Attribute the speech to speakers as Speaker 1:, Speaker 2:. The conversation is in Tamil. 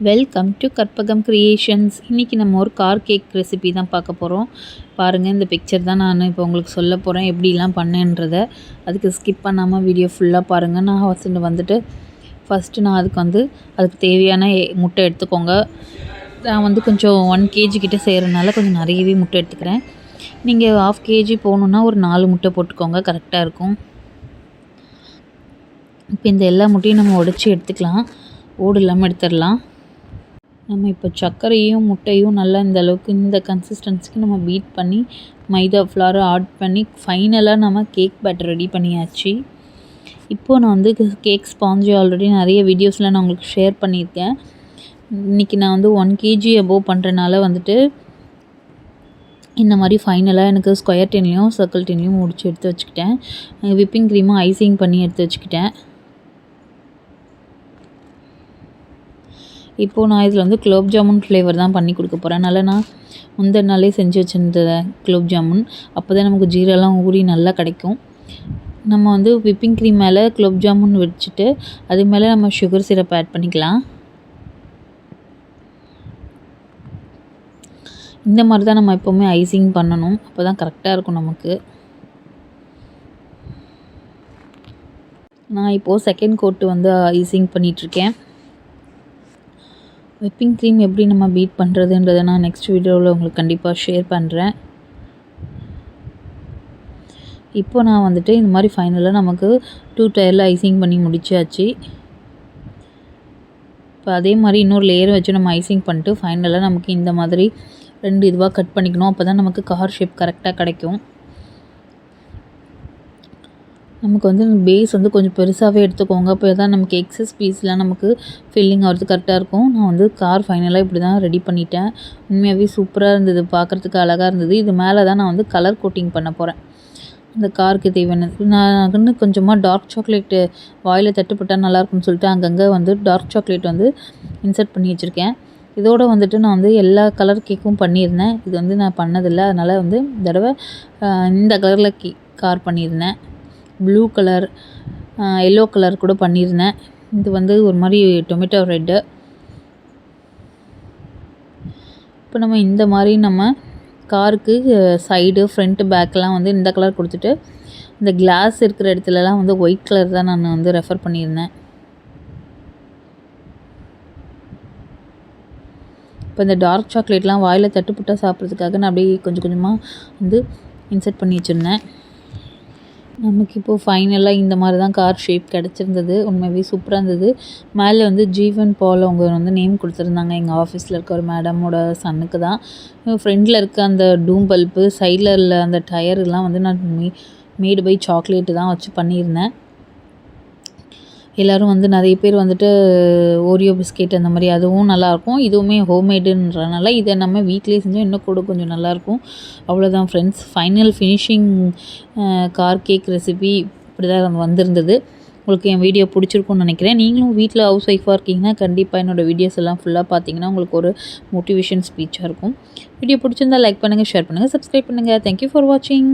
Speaker 1: Welcome to Karpagam creations. இன்றைக்கி நம்ம ஒரு கார் கேக் ரெசிபி தான் பார்க்க போகிறோம். பாருங்கள், இந்த பிக்சர் தான் நான் இப்போ உங்களுக்கு சொல்ல போகிறேன் எப்படிலாம் பண்ணேன்றதை. அதுக்கு ஸ்கிப் பண்ணாமல் வீடியோ ஃபுல்லாக பாருங்கள். நான் ஃபஸ்ட்டு நான் அதுக்கு தேவையான முட்டை எடுத்துக்கோங்க. நான் கொஞ்சம் 1 kg கிட்ட செய்கிறனால கொஞ்சம் நிறையவே முட்டை எடுத்துக்கிறேன். நீங்கள் 1/2 kg போகணுன்னா ஒரு 4 முட்டை போட்டுக்கோங்க, கரெக்டாக இருக்கும். இப்போ இந்த எல்லா முட்டையும் நம்ம உடச்சி எடுத்துக்கலாம், ஓடு இல்லாமல் எடுத்துடலாம். நம்ம இப்போ சர்க்கரையும் முட்டையும் நல்லா இந்த அளவுக்கு இந்த கன்சிஸ்டன்சிக்கு நம்ம பீட் பண்ணி மைதா ஃப்ளாரை ஆட் பண்ணி ஃபைனலாக நம்ம கேக் பேட்டர் ரெடி பண்ணியாச்சு. இப்போது நான் கேக் ஸ்பாஞ்சு ஆல்ரெடி நிறைய வீடியோஸில் நான் உங்களுக்கு ஷேர் பண்ணியிருக்கேன். இன்றைக்கி நான் 1 kg அபோவ் பண்ணுறனால இந்த மாதிரி ஃபைனலாக எனக்கு ஸ்கொயர் டின்லேயும் சர்க்கிள் டின்லேயும் முடிச்சு எடுத்து வச்சுக்கிட்டேன். விப்பிங் க்ரீமும் ஐசிங் பண்ணி எடுத்து வச்சுக்கிட்டேன். இப்போது நான் இதில் குலோப் ஜாமுன் ஃப்ளேவர் தான் பண்ணி கொடுக்க போகிறேன். அதனால் நான் முந்தின நாளே செஞ்சு வச்சுருந்தேன் குலோப் ஜாமுன். அப்போ தான் நமக்கு ஜீரெல்லாம் ஊறி நல்லா கிடைக்கும். நம்ம விப்பிங் க்ரீம் மேலே குலோப் ஜாமுன் வச்சுட்டு அது மேலே நம்ம சுகர் சிரப் ஆட் பண்ணிக்கலாம். இந்த மாதிரி தான் நம்ம எப்போவுமே ஐசிங் பண்ணணும், அப்போ தான் கரெக்டாக இருக்கும் நமக்கு. நான் இப்போது செகண்ட் கோட்டு ஐசிங் பண்ணிகிட்ருக்கேன். விப்பிங் க்ரீம் எப்படி நம்ம பீட் பண்ணுறதுன்றதை நான் நெக்ஸ்ட் வீடியோவில் உங்களுக்கு கண்டிப்பாக ஷேர் பண்ணுறேன். இப்போ நான் இந்த மாதிரி ஃபைனலாக நமக்கு 2 டயரில் ஐசிங் பண்ணி முடிச்சாச்சு. இப்போ அதே மாதிரி இன்னொரு லேயர் வச்சு நம்ம ஐசிங் பண்ணிட்டு ஃபைனலாக நமக்கு இந்த மாதிரி 2 இதுவாக கட் பண்ணிக்கணும். அப்போ தான் நமக்கு கார் ஷேப் கரெக்டாக கிடைக்கும். நமக்கு பேஸ் கொஞ்சம் பெருசாகவே எடுத்துக்கோங்க, அப்போ தான் நமக்கு எக்ஸஸ் பீஸ்லாம் நமக்கு ஃபில்லிங் ஆகிறது கரெக்டாக இருக்கும். நான் கார் ஃபைனலாக இப்படி தான் ரெடி பண்ணிட்டேன். உண்மையாகவே சூப்பராக இருந்தது, பார்க்குறதுக்கு அழகாக இருந்தது. இது மேலே தான் நான் கலர் கோட்டிங் பண்ண போகிறேன். அந்த காருக்கு தேவையானது நான் கொஞ்சமாக டார்க் சாக்லேட்டு வாயில் தட்டுப்பட்டால் நல்லாயிருக்குன்னு சொல்லிட்டு அங்கங்கே டார்க் சாக்லேட் இன்சர்ட் பண்ணி வச்சுருக்கேன். இதோடு நான் எல்லா கலர் கேக்கும் பண்ணியிருந்தேன். இது நான் பண்ணதில்லை, அதனால் இந்த தடவை இந்த கலரில் கார் பண்ணியிருந்தேன். ப்ளூ கலர், எல்லோ கலர் கூட பண்ணியிருந்தேன். இது ஒரு மாதிரி டொமேட்டோ ரெட்டு. இப்போ நம்ம இந்த மாதிரி நம்ம காருக்கு சைடு ஃப்ரண்ட்டு பேக்கெலாம் இந்த கலர் கொடுத்துட்டு இந்த கிளாஸ் இருக்கிற இடத்துலலாம் ஒயிட் கலர் தான் நான் ரெஃபர் பண்ணியிருந்தேன். இப்போ இந்த டார்க் சாக்லேட்லாம் வாயில் தட்டுப்பட்டால் சாப்பிட்றதுக்காக நான் அப்படியே கொஞ்சம் கொஞ்சமாக இன்சர்ட் பண்ணி வச்சுருந்தேன். நமக்கு இப்போது ஃபைனலாக இந்த மாதிரி தான் கார் ஷேப் கிடச்சிருந்தது. உண்மையாகவே சூப்பராக இருந்தது. மேலே ஜீவன் பால் அவங்க நேம் கொடுத்துருந்தாங்க. எங்கள் ஆஃபீஸில் இருக்க ஒரு மேடமோட சன்னுக்கு தான். ஃப்ரண்டில் இருக்க அந்த டூம் பல்பு, சைடில் அந்த டயர்லாம் நான் மேடு பை சாக்லேட்டு தான் வச்சு பண்ணியிருந்தேன். எல்லோரும் நிறைய பேர் ஓரியோ பிஸ்கெட் அந்த மாதிரி அதுவும் நல்லாயிருக்கும். இதுவுமே ஹோம்மேடுன்றனால இதை நம்ம வீட்டிலேயே செஞ்சோம் இன்னும் கூட கொஞ்சம் நல்லாயிருக்கும். அவ்வளோதான் friends, final finishing car cake recipe இப்படி தான் வந்திருந்தது. உங்களுக்கு என் வீடியோ பிடிச்சிருக்கும்னு நினைக்கிறேன். நீங்களும் வீட்டில் ஹவுஸ் ஒய்ஃபாக இருக்கீங்கன்னா கண்டிப்பாக என்னோடய வீடியோஸ் எல்லாம் ஃபுல்லாக பார்த்தீங்கன்னா உங்களுக்கு ஒரு மோட்டிவேஷன் ஸ்பீச்சாக இருக்கும். வீடியோ பிடிச்சிருந்தால் லைக் பண்ணுங்கள், ஷேர் பண்ணுங்கள், சப்ஸ்கிரைப் பண்ணுங்கள். தேங்க்யூ ஃபார் வாட்சிங்.